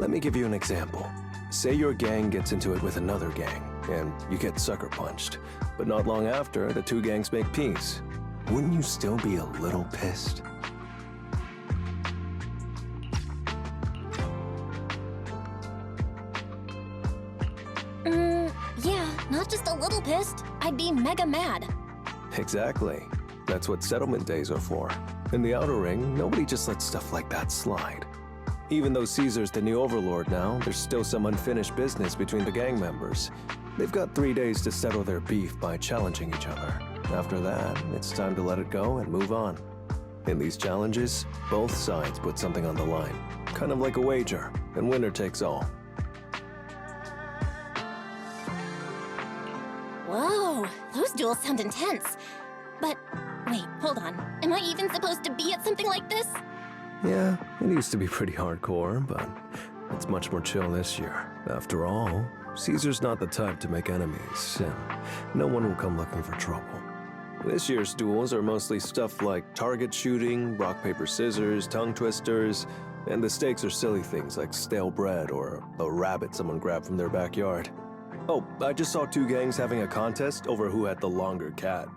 Let me give you an example. Say your gang gets into it with another gang, and you get sucker punched. But not long after, the two gangs make peace. Wouldn't you still be a little pissed? Yeah, not just a little pissed. I'd be mega mad. Exactly. That's what settlement days are for. In the Outer Ring, nobody just lets stuff like that slide. Even though Caesar's the new overlord now, there's still some unfinished business between the gang members. They've got 3 days to settle their beef by challenging each other. After that, it's time to let it go and move on. In these challenges, both sides put something on the line. Kind of like a wager, and winner takes all. Whoa, those duels sound intense. But, wait, hold on. Am I even supposed to be at something like this? Yeah, it used to be pretty hardcore, but it's much more chill this year. After all, Caesar's not the type to make enemies, and no one will come looking for trouble. This year's duels are mostly stuff like target shooting, rock, paper, scissors, tongue twisters, and the stakes are silly things like stale bread or a rabbit someone grabbed from their backyard. Oh, I just saw 2 gangs having a contest over who had the longer cat.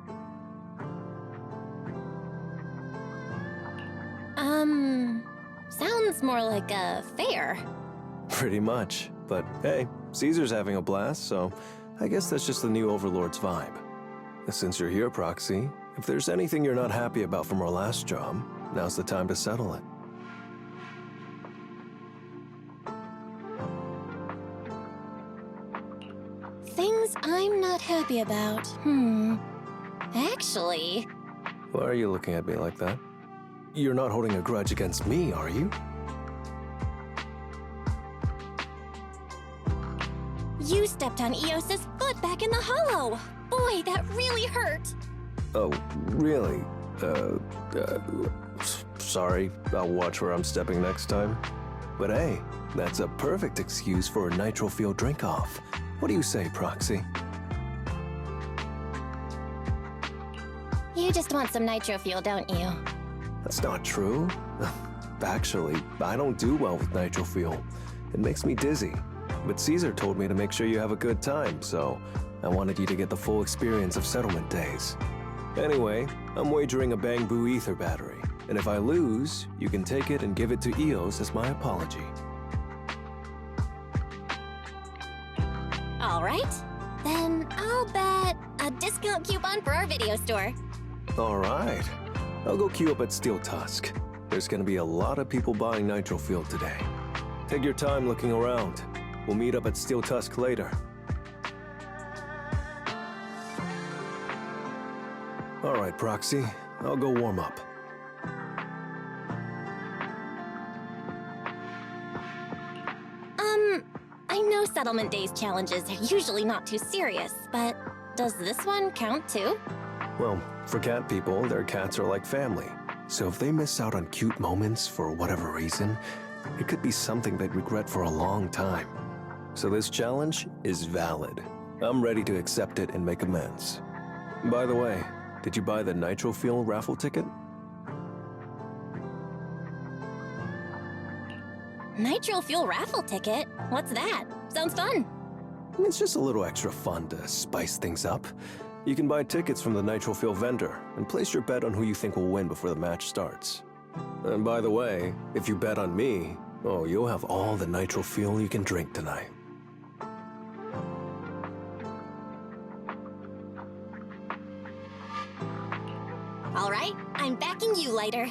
Sounds more like a fair. Pretty much. But hey, Caesar's having a blast, so I guess that's just the new Overlord's vibe. Since you're here, Proxy, if there's anything you're not happy about from our last job, now's the time to settle it. Things I'm not happy about. Actually... Why are you looking at me like that? You're not holding a grudge against me, are you? You stepped on Eos's foot back in the hollow! Boy, that really hurt! Oh, really? Sorry, I'll watch where I'm stepping next time. But hey, that's a perfect excuse for a nitro fuel drink-off. What do you say, Proxy? You just want some nitro fuel, don't you? That's not true. Actually, I don't do well with nitro fuel. It makes me dizzy. But Caesar told me to make sure you have a good time, so I wanted you to get the full experience of settlement days. Anyway, I'm wagering a Bamboo Ether battery, and if I lose, you can take it and give it to Eos as my apology. Alright, then I'll bet a discount coupon for our video store. Alright, I'll go queue up at Steel Tusk. There's gonna be a lot of people buying nitro fuel today. Take your time looking around. We'll meet up at Steel Tusk later. Alright, Proxy, I'll go warm up. I know Settlement Days challenges are usually not too serious, but does this one count too? Well, for cat people, their cats are like family. So if they miss out on cute moments for whatever reason, it could be something they'd regret for a long time. So this challenge is valid. I'm ready to accept it and make amends. By the way, did you buy the Nitro Fuel raffle ticket? Nitro Fuel raffle ticket? What's that? Sounds fun. It's just a little extra fun to spice things up. You can buy tickets from the Nitro Fuel vendor and place your bet on who you think will win before the match starts. And by the way, if you bet on me, oh, you'll have all the Nitro Fuel you can drink tonight. All right, I'm backing you, Lighter.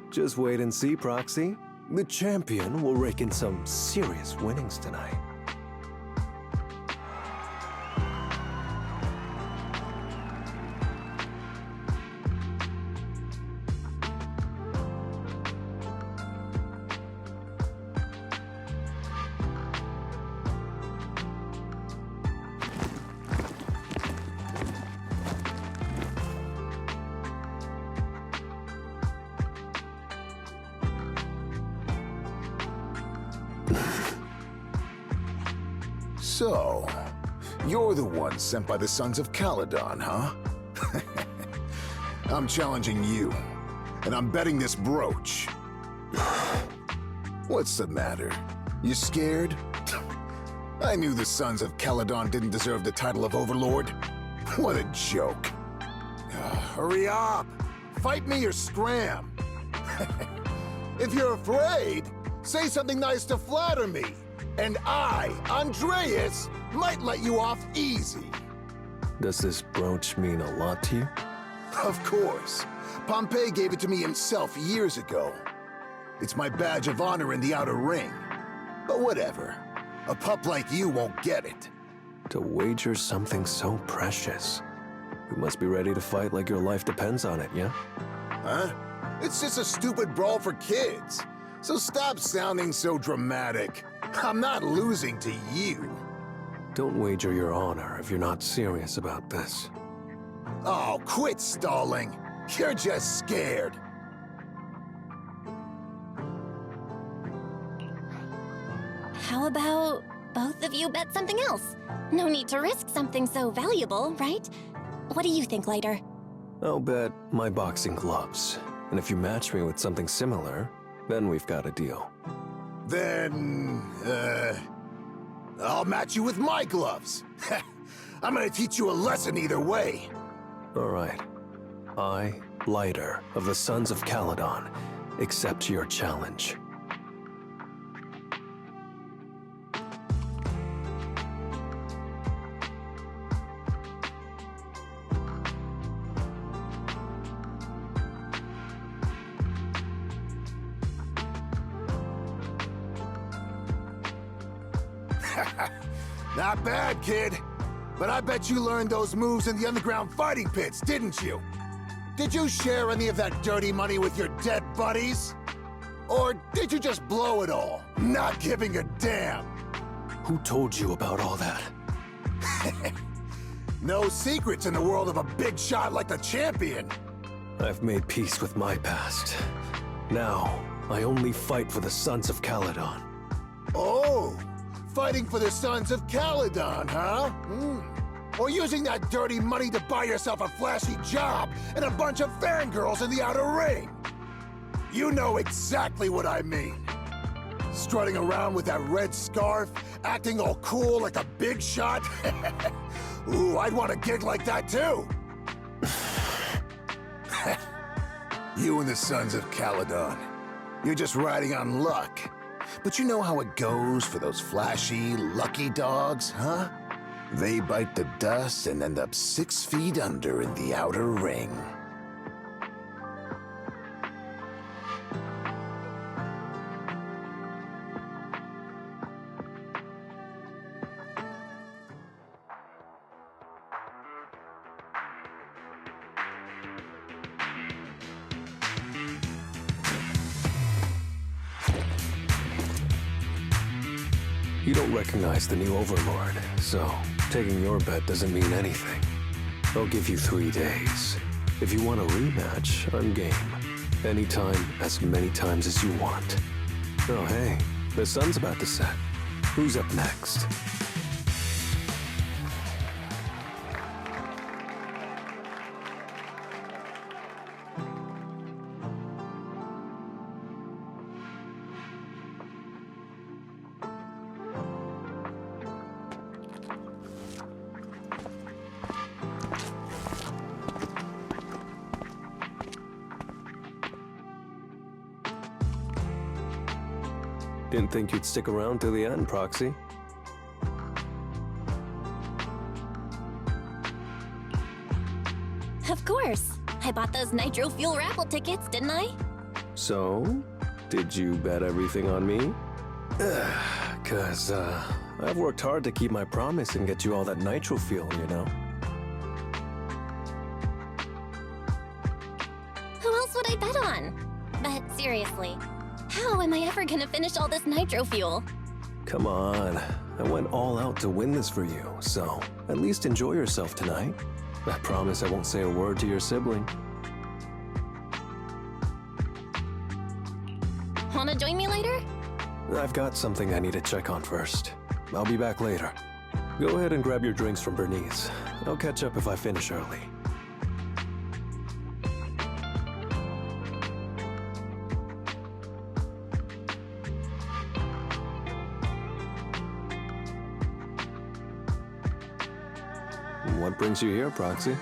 Just wait and see, Proxy. The champion will rake in some serious winnings tonight. So, you're the one sent by the Sons of Caledon, huh? I'm challenging you, and I'm betting this brooch. What's the matter? You scared? I knew the Sons of Caledon didn't deserve the title of Overlord. What a joke. Hurry up! Fight me or scram! If you're afraid, say something nice to flatter me, and I, Andreas, might let you off easy. Does this brooch mean a lot to you? Of course. Pompey gave it to me himself years ago. It's my badge of honor in the outer ring. But whatever. A pup like you won't get it. To wager something so precious. You must be ready to fight like your life depends on it, yeah? Huh? It's just a stupid brawl for kids. So stop sounding so dramatic. I'm not losing to you. Don't wager your honor if you're not serious about this. Oh, quit stalling. You're just scared. How about both of you bet something else? No need to risk something so valuable, right? What do you think, Lighter? I'll bet my boxing gloves. And if you match me with something similar, then we've got a deal. Then, I'll match you with my gloves. I'm gonna teach you a lesson either way. All right. I, Lighter, of the Sons of Caledon, accept your challenge. Not bad, kid. But I bet you learned those moves in the underground fighting pits, didn't you? Did you share any of that dirty money with your dead buddies? Or did you just blow it all, not giving a damn? Who told you about all that? No secrets in the world of a big shot like the champion. I've made peace with my past. Now, I only fight for the Sons of Caledon. Oh, fighting for the Sons of Caledon, huh? Or using that dirty money to buy yourself a flashy job and a bunch of fangirls in the outer ring. You know exactly what I mean. Strutting around with that red scarf, acting all cool like a big shot. Ooh, I'd want a gig like that too. You and the Sons of Caledon. You're just riding on luck. But you know how it goes for those flashy, lucky dogs, huh? They bite the dust and end up 6 feet under in the outer ring. You don't recognize the new Overlord, so taking your bet doesn't mean anything. I'll give you 3 days. If you want a rematch, I'm game. Anytime, as many times as you want. Oh hey, the sun's about to set. Who's up next? Didn't think you'd stick around till the end, Proxy. Of course. I bought those nitro fuel raffle tickets, didn't I? So, did you bet everything on me? Cause, I've worked hard to keep my promise and get you all that nitro fuel, you know? Who else would I bet on? But seriously, how am I ever gonna finish all this nitro fuel? Come on, I went all out to win this for you, so at least enjoy yourself tonight. I promise I won't say a word to your sibling. Wanna join me later? I've got something I need to check on first. I'll be back later. Go ahead and grab your drinks from Bernice. I'll catch up if I finish early. brings you here, Proxy?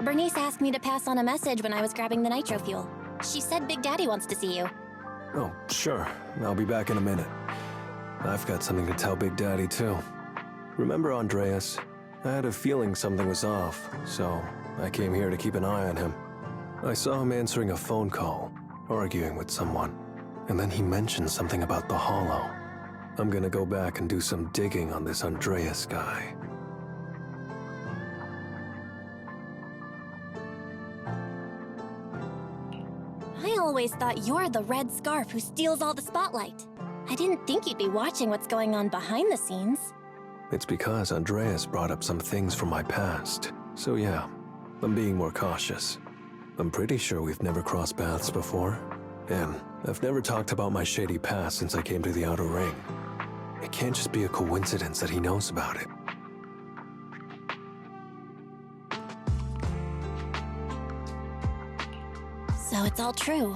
Bernice asked me to pass on a message when I was grabbing the nitro fuel. She said Big Daddy wants to see you. Oh, sure. I'll be back in a minute. I've got something to tell Big Daddy, too. Remember Andreas? I had a feeling something was off, so I came here to keep an eye on him. I saw him answering a phone call, arguing with someone, and then he mentioned something about the Hollow. I'm gonna go back and do some digging on this Andreas guy. I always thought you're the red scarf who steals all the spotlight. I didn't think you'd be watching what's going on behind the scenes. It's because Andreas brought up some things from my past, so yeah, I'm being more cautious. I'm pretty sure we've never crossed paths before, and I've never talked about my shady past since I came to the Outer Ring. It can't just be a coincidence that he knows about it. So it's all true.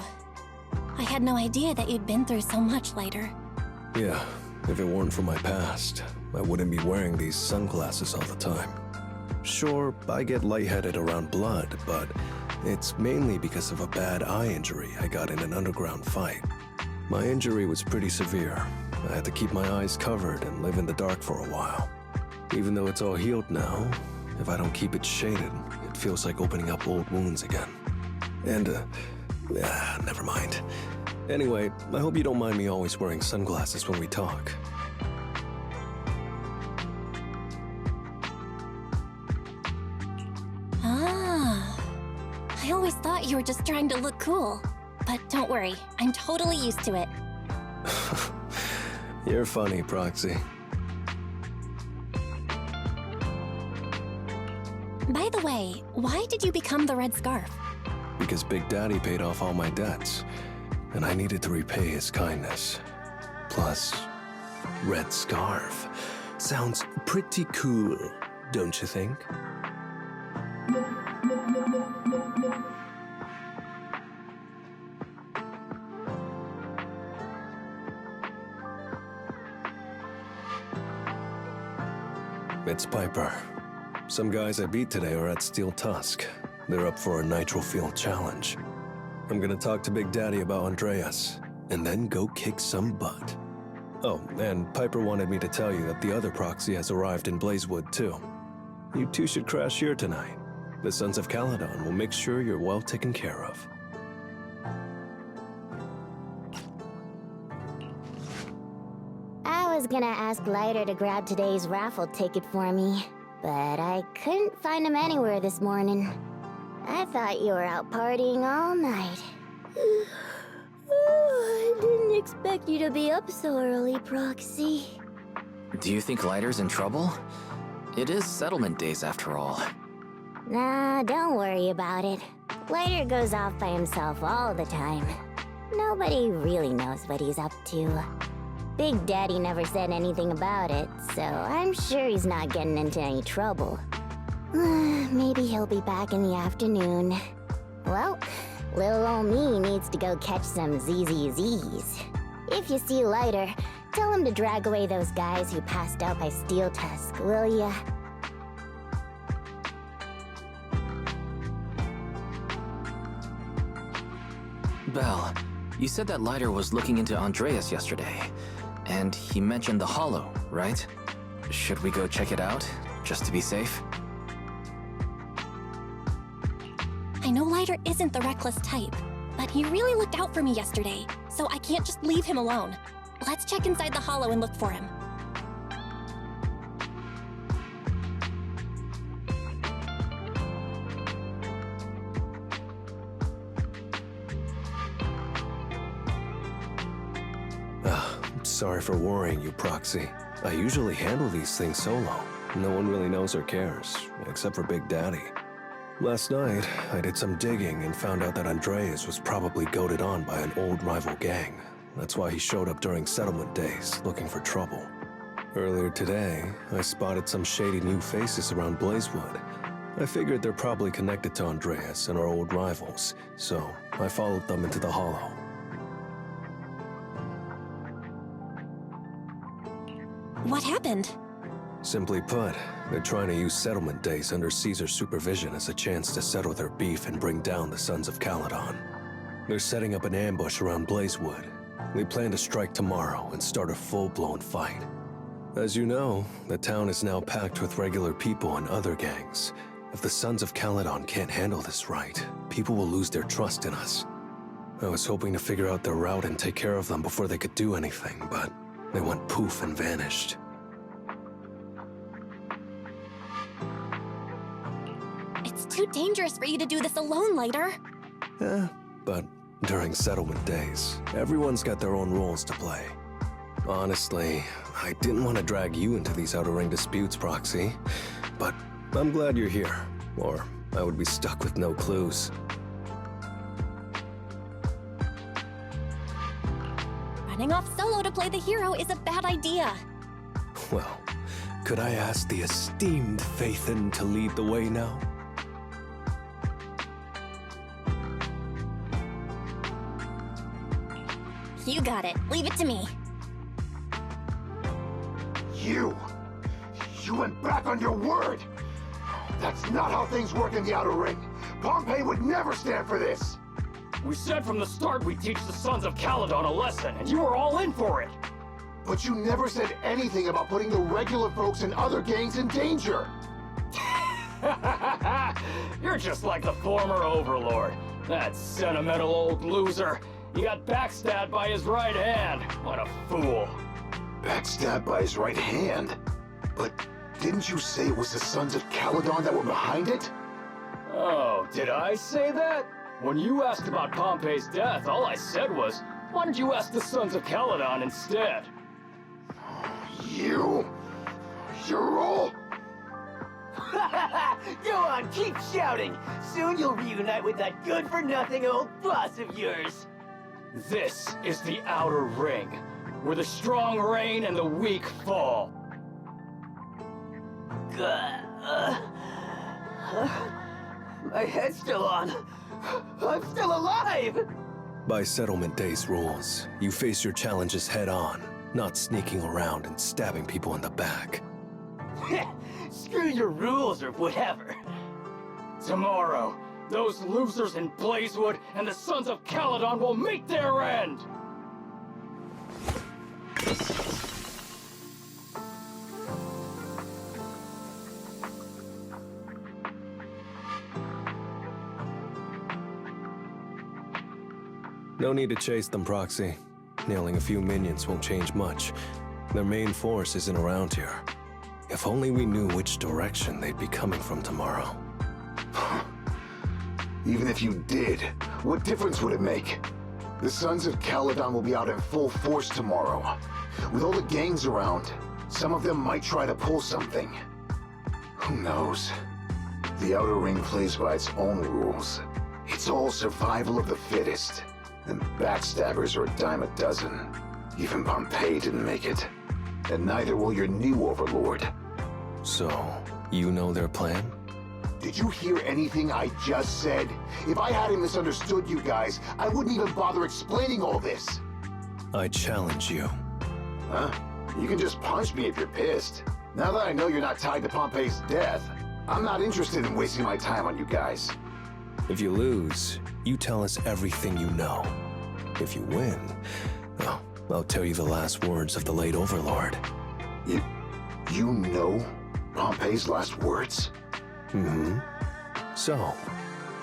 I had no idea that you'd been through so much, Lighter. Yeah, if it weren't for my past, I wouldn't be wearing these sunglasses all the time. Sure, I get lightheaded around blood, but it's mainly because of a bad eye injury I got in an underground fight. My injury was pretty severe. I had to keep my eyes covered and live in the dark for a while. Even though it's all healed now, if I don't keep it shaded, it feels like opening up old wounds again. And, never mind. Anyway, I hope you don't mind me always wearing sunglasses when we talk. I always thought you were just trying to look cool. But don't worry, I'm totally used to it. You're funny, Proxy. By the way, why did you become the Red Scarf? Because Big Daddy paid off all my debts, and I needed to repay his kindness. Plus, Red Scarf sounds pretty cool, don't you think? It's Piper. Some guys I beat today are at Steel Tusk. They're up for a nitro field challenge. I'm gonna talk to Big Daddy about Andreas, and then go kick some butt. Oh, and Piper wanted me to tell you that the other proxy has arrived in Blazewood too. You two should crash here tonight. The Sons of Caledon will make sure you're well taken care of. I was gonna ask Lighter to grab today's raffle ticket for me, but I couldn't find him anywhere this morning. I thought you were out partying all night. I didn't expect you to be up so early, Proxy. Do you think Lighter's in trouble? It is settlement days after all. Nah, don't worry about it. Lighter goes off by himself all the time. Nobody really knows what he's up to. Big Daddy never said anything about it, so I'm sure he's not getting into any trouble. Maybe he'll be back in the afternoon. Well, little old me needs to go catch some ZZZs. If you see Lighter, tell him to drag away those guys who passed out by Steel Tusk, will ya? Belle, you said that Lighter was looking into Andreas yesterday, and he mentioned the Hollow, right? Should we go check it out, just to be safe? I know Lighter isn't the reckless type, but he really looked out for me yesterday, so I can't just leave him alone. Let's check inside the Hollow and look for him. Sorry for worrying you, Proxy. I usually handle these things solo. No one really knows or cares, except for Big Daddy. Last night, I did some digging and found out that Andreas was probably goaded on by an old rival gang. That's why he showed up during settlement days, looking for trouble. Earlier today, I spotted some shady new faces around Blazewood. I figured they're probably connected to Andreas and our old rivals, so I followed them into the Hollow. What happened? Simply put, they're trying to use settlement days under Caesar's supervision as a chance to settle their beef and bring down the Sons of Caledon. They're setting up an ambush around Blazewood. They plan to strike tomorrow and start a full-blown fight. As you know, the town is now packed with regular people and other gangs. If the Sons of Caledon can't handle this right, people will lose their trust in us. I was hoping to figure out their route and take care of them before they could do anything, but they went poof and vanished. It's too dangerous for you to do this alone, Lighter. But during settlement days, everyone's got their own roles to play. Honestly, I didn't want to drag you into these outer ring disputes, Proxy, but I'm glad you're here, or I would be stuck with no clues. Running off solo to play the hero is a bad idea. Well, could I ask the esteemed Phaethon to lead the way now? You got it. Leave it to me. You went back on your word! That's not how things work in the Outer Ring. Pompey would never stand for this! We said from the start we'd teach the Sons of Caledon a lesson, and you were all in for it! But you never said anything about putting the regular folks and other gangs in danger! You're just like the former Overlord. That sentimental old loser. He got backstabbed by his right hand. What a fool. Backstabbed by his right hand? But didn't you say it was the Sons of Caledon that were behind it? Oh, did I say that? When you asked about Pompey's death, all I said was, why don't you ask the Sons of Caledon instead? You're all... Go on, keep shouting! Soon you'll reunite with that good-for-nothing old boss of yours! This is the Outer Ring, where the strong reign and the weak fall. My head's still on. I'm still alive! By settlement day's rules, you face your challenges head-on, not sneaking around and stabbing people in the back. Screw your rules or whatever. Tomorrow, those losers in Blazewood and the Sons of Caledon will meet their end! No need to chase them, Proxy. Nailing a few minions won't change much. Their main force isn't around here. If only we knew which direction they'd be coming from tomorrow. Even if you did, what difference would it make? The Sons of Caledon will be out in full force tomorrow. With all the gangs around, some of them might try to pull something. Who knows? The Outer Ring plays by its own rules. It's all survival of the fittest. And backstabbers are a dime a dozen. Even Pompey didn't make it. And neither will your new overlord. So, you know their plan? Did you hear anything I just said? If I hadn't misunderstood you guys, I wouldn't even bother explaining all this. I challenge you. Huh? You can just punch me if you're pissed. Now that I know you're not tied to Pompey's death, I'm not interested in wasting my time on you guys. If you lose, you tell us everything you know. If you win, well, I'll tell you the last words of the late Overlord. You know Pompey's last words? Mm-hmm. So,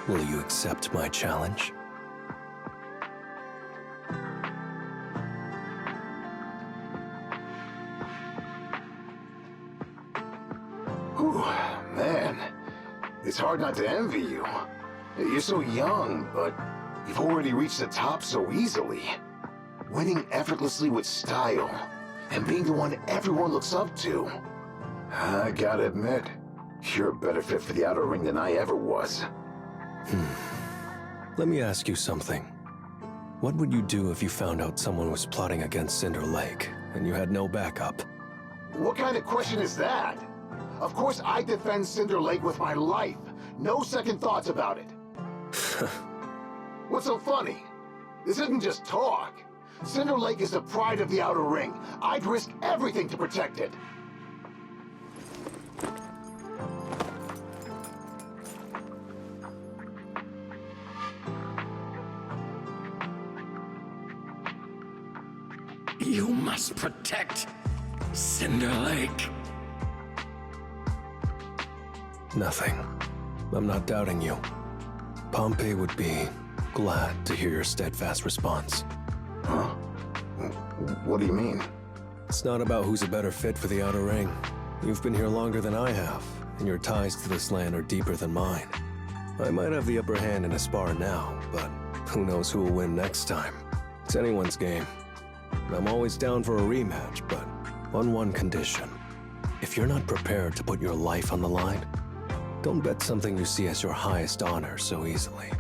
will you accept my challenge? Whew, man. It's hard not to envy you. You're so young, but you've already reached the top so easily. Winning effortlessly with style, and being the one everyone looks up to. I gotta admit, you're a better fit for the Outer Ring than I ever was. Let me ask you something. What would you do if you found out someone was plotting against Cinder Lake, and you had no backup? What kind of question is that? Of course I'd defend Cinder Lake with my life. No second thoughts about it. What's so funny? This isn't just talk. Cinder Lake is the pride of the Outer Ring. I'd risk everything to protect it. You must protect Cinder Lake. Nothing. I'm not doubting you. Pompey would be glad to hear your steadfast response. Huh? What do you mean? It's not about who's a better fit for the Outer Ring. You've been here longer than I have, and your ties to this land are deeper than mine. I might have the upper hand in a spar now, but who knows who will win next time. It's anyone's game. I'm always down for a rematch, but on one condition. If you're not prepared to put your life on the line, don't bet something you see as your highest honor so easily.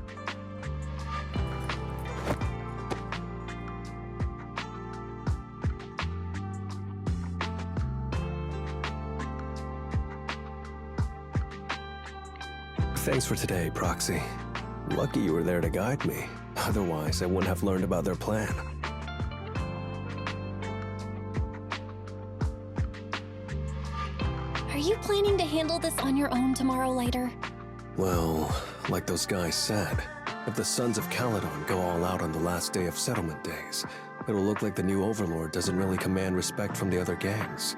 Thanks for today, Proxy. Lucky you were there to guide me. Otherwise, I wouldn't have learned about their plan. Are you planning to handle this on your own tomorrow later? Well, like those guys said, if the Sons of Caledon go all out on the last day of settlement days, it'll look like the new Overlord doesn't really command respect from the other gangs.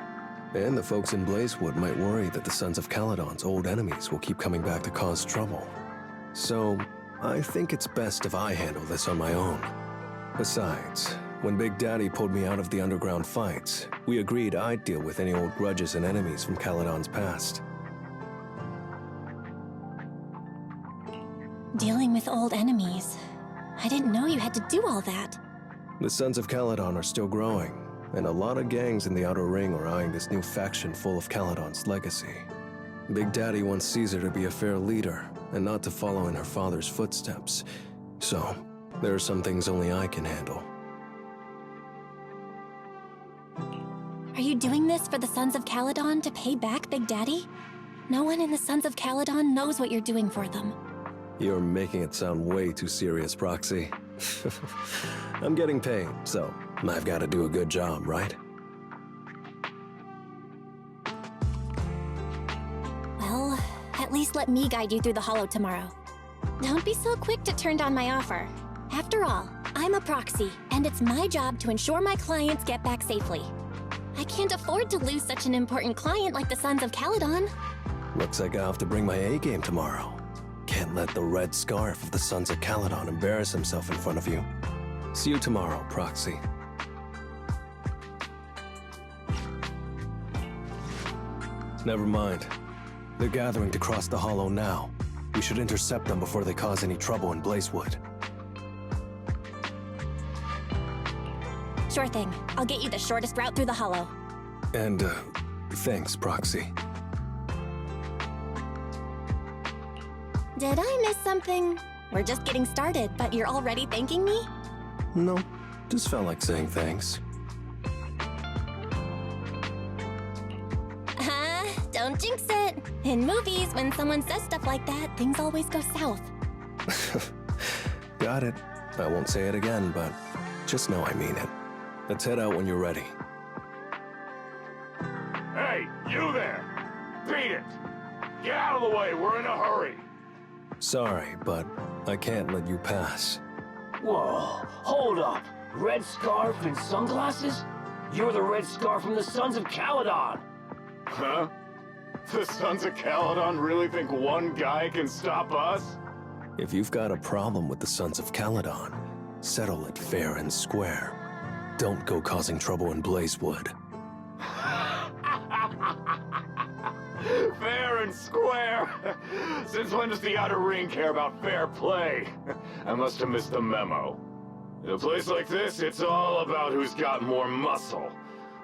And the folks in Blazewood might worry that the Sons of Caledon's old enemies will keep coming back to cause trouble. So, I think it's best if I handle this on my own. Besides, when Big Daddy pulled me out of the underground fights, we agreed I'd deal with any old grudges and enemies from Caledon's past. Dealing with old enemies. I didn't know you had to do all that. The Sons of Caledon are still growing, and a lot of gangs in the Outer Ring are eyeing this new faction full of Caledon's legacy. Big Daddy wants Caesar to be a fair leader, and not to follow in her father's footsteps. So, there are some things only I can handle. Are you doing this for the Sons of Caledon to pay back Big Daddy? No one in the Sons of Caledon knows what you're doing for them. You're making it sound way too serious, Proxy. I'm getting paid, so I've got to do a good job, right? Well, at least let me guide you through the Hollow tomorrow. Don't be so quick to turn down my offer. After all, I'm a proxy, and it's my job to ensure my clients get back safely. I can't afford to lose such an important client like the Sons of Caledon. Looks like I have to bring my A-game tomorrow. Can't let the red scarf of the Sons of Caledon embarrass himself in front of you. See you tomorrow, Proxy. Never mind. They're gathering to cross the Hollow now. We should intercept them before they cause any trouble in Blazewood. Sure thing. I'll get you the shortest route through the Hollow. And, thanks, Proxy. Did I miss something? We're just getting started, but you're already thanking me? No, just felt like saying thanks. Don't jinx it. In movies, when someone says stuff like that, things always go south. Got it. I won't say it again, but just know I mean it. Let's head out when you're ready. Hey, you there! Beat it! Get out of the way, we're in a hurry! Sorry, but I can't let you pass. Whoa, hold up. Red scarf and sunglasses? You're the red scarf from the Sons of Caledon. Huh? The Sons of Caledon really think one guy can stop us? If you've got a problem with the Sons of Caledon, settle it fair and square. Don't go causing trouble in Blazewood. Fair and square? Since when does the Outer Ring care about fair play? I must have missed the memo. In a place like this, it's all about who's got more muscle.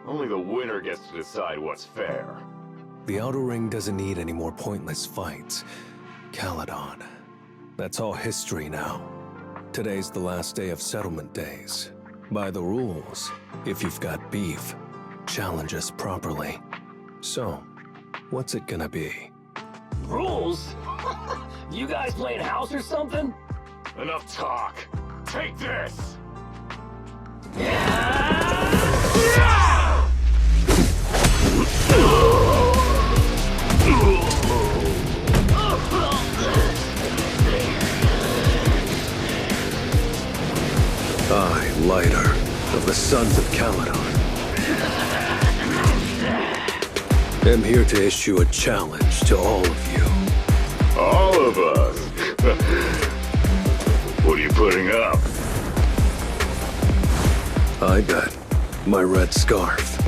Only the winner gets to decide what's fair. The Outer Ring doesn't need any more pointless fights. Caledon. That's all history now. Today's the last day of settlement days. By the rules, if you've got beef, challenge us properly. So, what's it gonna be? Rules? You guys playing house or something? Enough talk. Take this! I, Lighter, of the Sons of Caledon, am here to issue a challenge to all of you. All of us? What are you putting up? I bet my red scarf.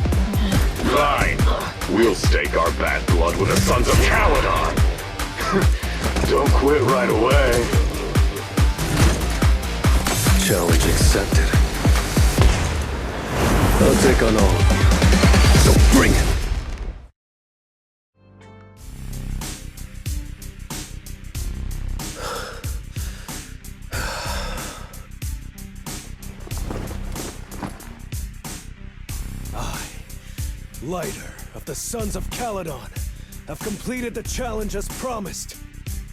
Fine. We'll stake our bad blood with the Sons of Caledon. Don't quit right away. Challenge accepted. I'll take on all of you. So bring it! Lighter of the Sons of Caledon have completed the challenge as promised.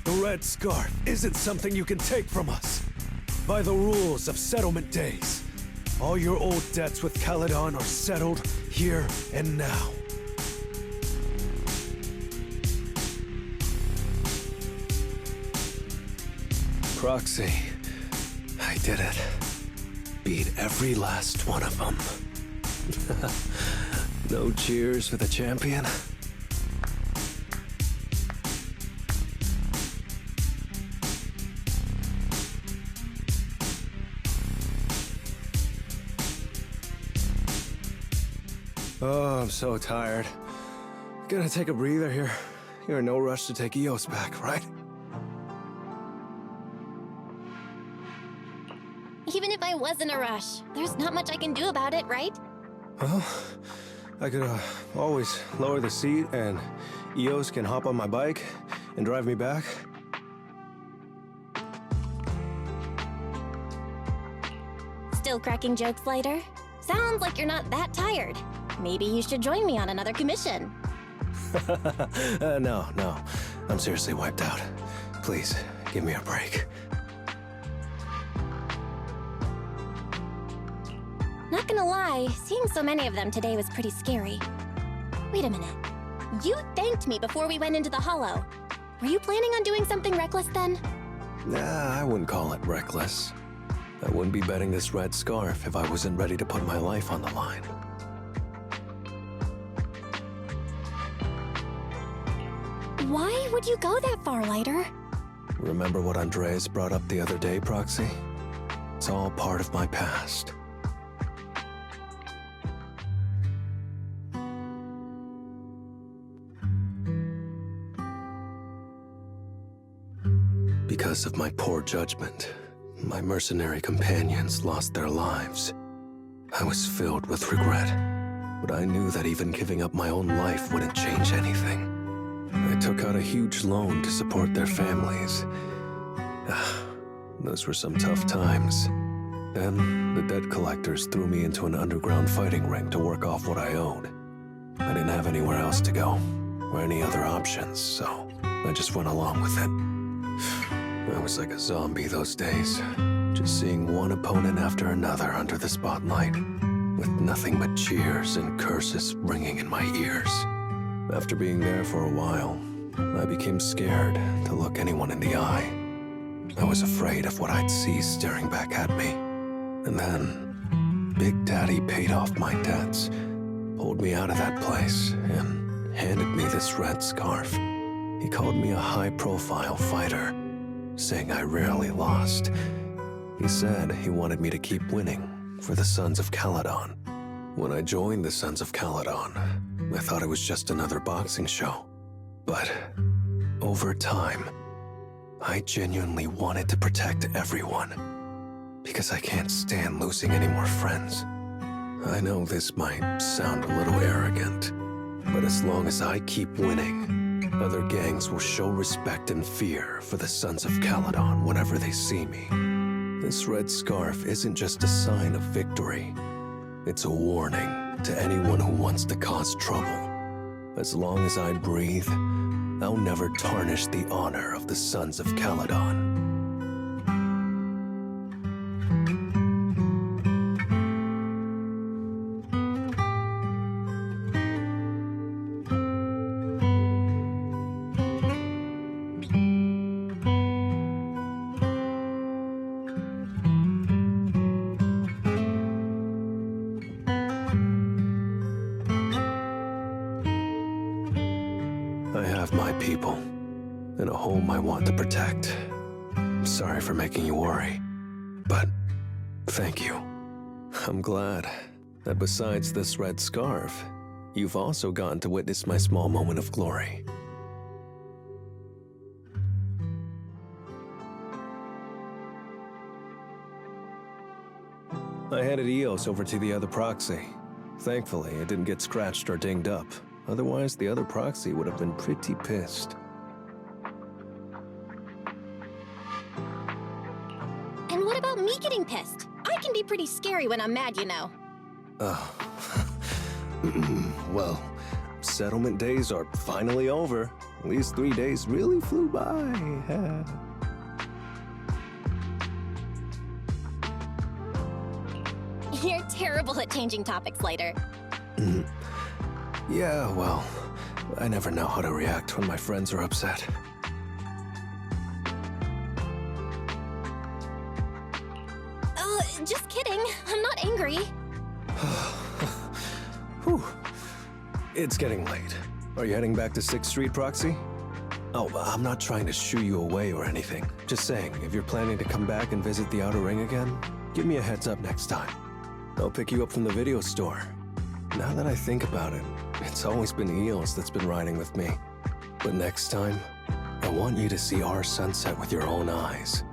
The red scarf isn't something you can take from us. By the rules of settlement days, all your old debts with Caledon are settled here and now. Proxy, I did it. Beat every last one of them. No cheers for the champion? Oh, I'm so tired. Gonna take a breather here. You're in no rush to take Eos back, right? Even if I was in a rush, there's not much I can do about it, right? Well, I could always lower the seat and Eos can hop on my bike and drive me back. Still cracking jokes, Lighter? Sounds like you're not that tired. Maybe you should join me on another commission. No. I'm seriously wiped out. Please, give me a break. Not gonna lie, seeing so many of them today was pretty scary. Wait a minute. You thanked me before we went into the Hollow. Were you planning on doing something reckless then? Nah, I wouldn't call it reckless. I wouldn't be betting this red scarf if I wasn't ready to put my life on the line. Why would you go that far, Lighter? Remember what Andreas brought up the other day, Proxy? It's all part of my past. Because of my poor judgment, my mercenary companions lost their lives. I was filled with regret, but I knew that even giving up my own life wouldn't change anything. I took out a huge loan to support their families. Those were some tough times. Then, the debt collectors threw me into an underground fighting ring to work off what I owed. I didn't have anywhere else to go, or any other options, so I just went along with it. I was like a zombie those days, just seeing one opponent after another under the spotlight, with nothing but cheers and curses ringing in my ears. After being there for a while, I became scared to look anyone in the eye. I was afraid of what I'd see staring back at me. And then, Big Daddy paid off my debts, pulled me out of that place, and handed me this red scarf. He called me a high-profile fighter, saying I rarely lost. He said he wanted me to keep winning for the Sons of Caledon. When I joined the Sons of Caledon, I thought it was just another boxing show. But over time, I genuinely wanted to protect everyone, because I can't stand losing any more friends. I know this might sound a little arrogant, but as long as I keep winning, other gangs will show respect and fear for the Sons of Caledon whenever they see me. This red scarf isn't just a sign of victory. It's a warning to anyone who wants to cause trouble. As long as I breathe, I'll never tarnish the honor of the Sons of Caledon. have my people, and a home I want to protect. I'm sorry for making you worry, but thank you. I'm glad that besides this red scarf, you've also gotten to witness my small moment of glory. I headed EOS over to the other proxy. Thankfully, it didn't get scratched or dinged up. Otherwise, the other proxy would have been pretty pissed. And what about me getting pissed? I can be pretty scary when I'm mad, you know. Oh. Well, settlement days are finally over. These 3 days really flew by. You're terrible at changing topics later. Yeah, well, I never know how to react when my friends are upset. Just kidding. I'm not angry. Whew. It's getting late. Are you heading back to 6th Street, Proxy? Oh, I'm not trying to shoo you away or anything. Just saying, if you're planning to come back and visit the Outer Ring again, give me a heads up next time. I'll pick you up from the video store. Now that I think about it, it's always been EOS that's been riding with me. But next time, I want you to see our sunset with your own eyes.